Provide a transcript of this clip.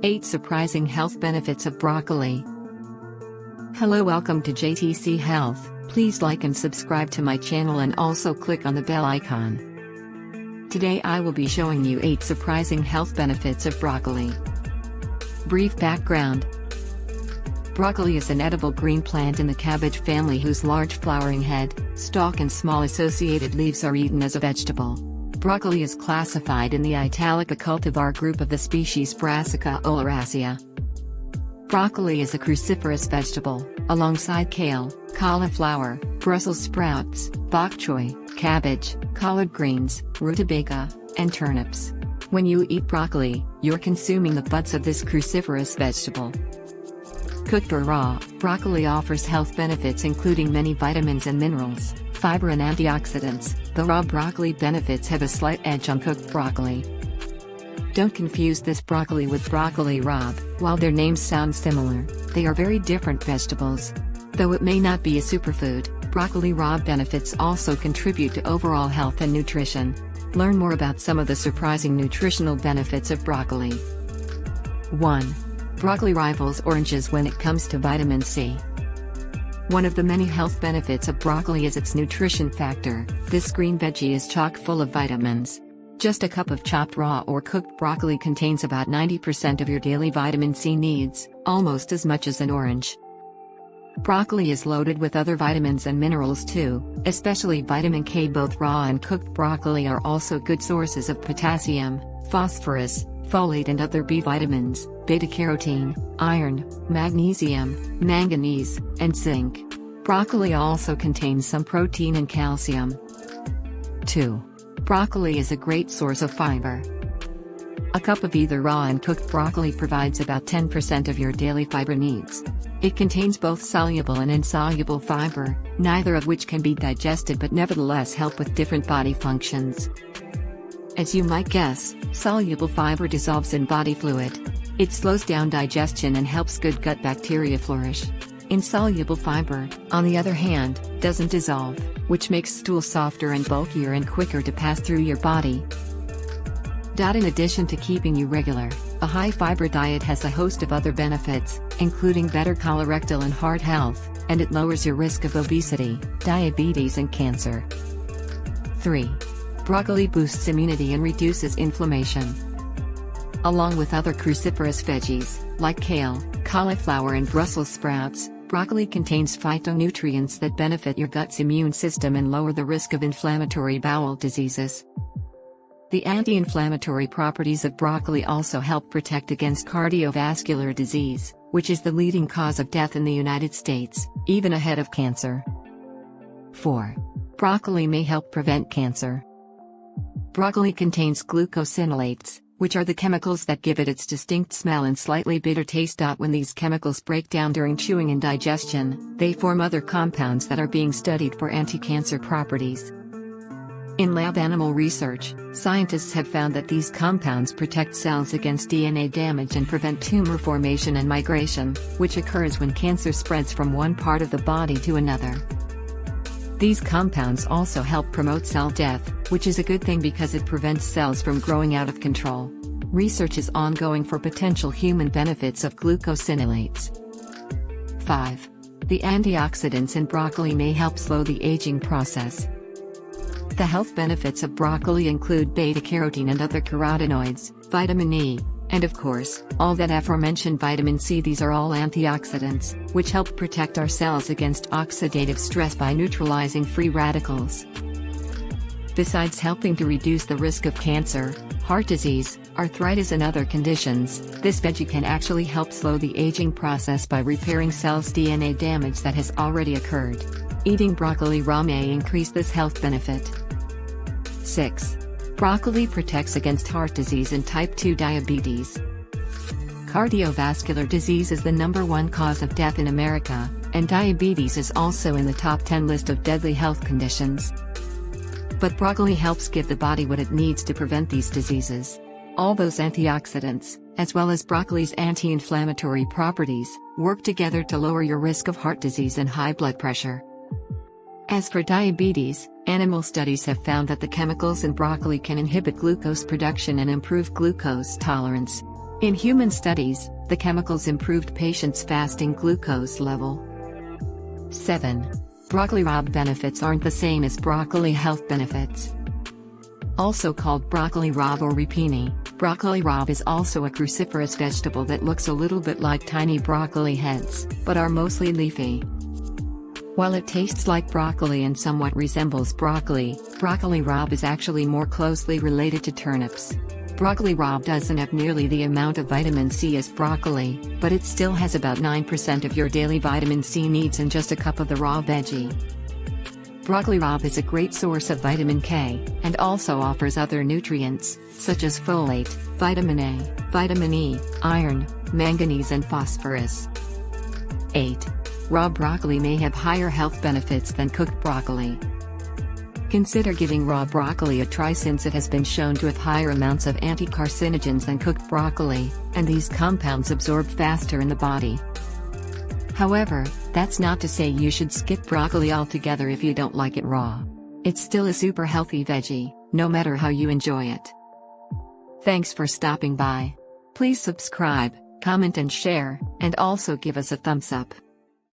8 Surprising Health Benefits of Broccoli. Hello, welcome to JTC Health. Please like and subscribe to my channel and also click on the bell icon. Today I will be showing you 8 surprising health benefits of broccoli. Brief background. Broccoli is an edible green plant in the cabbage family whose large flowering head, stalk and small associated leaves are eaten as a vegetable. Broccoli is classified in the Italica cultivar group of the species Brassica oleracea. Broccoli is a cruciferous vegetable, alongside kale, cauliflower, Brussels sprouts, bok choy, cabbage, collard greens, rutabaga, and turnips. When you eat broccoli, you're consuming the buds of this cruciferous vegetable. Cooked or raw, broccoli offers health benefits including many vitamins and minerals, fiber and antioxidants. The raw broccoli benefits have a slight edge on cooked broccoli. Don't confuse this broccoli with broccoli rabe. While their names sound similar, they are very different vegetables. Though it may not be a superfood, broccoli rabe benefits also contribute to overall health and nutrition. Learn more about some of the surprising nutritional benefits of broccoli. 1. Broccoli rivals oranges when it comes to vitamin C. One of the many health benefits of broccoli is its nutrition factor. This green veggie is chock full of vitamins. Just a cup of chopped raw or cooked broccoli contains about 90% of your daily vitamin C needs, almost as much as an orange. Broccoli is loaded with other vitamins and minerals too, especially vitamin K. Both raw and cooked broccoli are also good sources of potassium, phosphorus, folate and other B vitamins, beta-carotene, iron, magnesium, manganese, and zinc. Broccoli also contains some protein and calcium. 2. Broccoli is a great source of fiber. A cup of either raw and cooked broccoli provides about 10% of your daily fiber needs. It contains both soluble and insoluble fiber, neither of which can be digested but nevertheless help with different body functions. As you might guess, soluble fiber dissolves in body fluid. It slows down digestion and helps good gut bacteria flourish. Insoluble fiber, on the other hand, doesn't dissolve, which makes stool softer and bulkier and quicker to pass through your body. In addition to keeping you regular, a high-fiber diet has a host of other benefits, including better colorectal and heart health, and it lowers your risk of obesity, diabetes and cancer. 3. Broccoli boosts immunity and reduces inflammation. Along with other cruciferous veggies, like kale, cauliflower and Brussels sprouts, broccoli contains phytonutrients that benefit your gut's immune system and lower the risk of inflammatory bowel diseases. The anti-inflammatory properties of broccoli also help protect against cardiovascular disease, which is the leading cause of death in the United States, even ahead of cancer. 4. Broccoli may help prevent cancer. Broccoli contains glucosinolates, which are the chemicals that give it its distinct smell and slightly bitter taste. When these chemicals break down during chewing and digestion, they form other compounds that are being studied for anti-cancer properties. In lab animal research, scientists have found that these compounds protect cells against DNA damage and prevent tumor formation and migration, which occurs when cancer spreads from one part of the body to another. These compounds also help promote cell death, which is a good thing because it prevents cells from growing out of control. Research is ongoing for potential human benefits of glucosinolates. 5. The antioxidants in broccoli may help slow the aging process. The health benefits of broccoli include beta-carotene and other carotenoids, vitamin E, and of course, all that aforementioned vitamin C. These are all antioxidants, which help protect our cells against oxidative stress by neutralizing free radicals. Besides helping to reduce the risk of cancer, heart disease, arthritis and other conditions, this veggie can actually help slow the aging process by repairing cells' DNA damage that has already occurred. Eating broccoli raw may increase this health benefit. 6. Broccoli protects against heart disease and type 2 diabetes. Cardiovascular disease is the #1 cause of death in America, and diabetes is also in the top 10 list of deadly health conditions. But broccoli helps give the body what it needs to prevent these diseases. All those antioxidants, as well as broccoli's anti-inflammatory properties, work together to lower your risk of heart disease and high blood pressure. As for diabetes, animal studies have found that the chemicals in broccoli can inhibit glucose production and improve glucose tolerance. In human studies, the chemicals improved patients' fasting glucose level. 7. Broccoli rabe benefits aren't the same as broccoli health benefits. Also called broccoli rabe or rapini, broccoli rabe is also a cruciferous vegetable that looks a little bit like tiny broccoli heads, but are mostly leafy. While it tastes like broccoli and somewhat resembles broccoli, broccoli rabe is actually more closely related to turnips. Broccoli rabe doesn't have nearly the amount of vitamin C as broccoli, but it still has about 9% of your daily vitamin C needs in just a cup of the raw veggie. Broccoli rabe is a great source of vitamin K, and also offers other nutrients, such as folate, vitamin A, vitamin E, iron, manganese and phosphorus. 8. Raw broccoli may have higher health benefits than cooked broccoli. Consider giving raw broccoli a try since it has been shown to have higher amounts of anti-carcinogens than cooked broccoli, and these compounds absorb faster in the body. However, that's not to say you should skip broccoli altogether if you don't like it raw. It's still a super healthy veggie, no matter how you enjoy it. Thanks for stopping by. Please subscribe, comment and share, and also give us a thumbs up.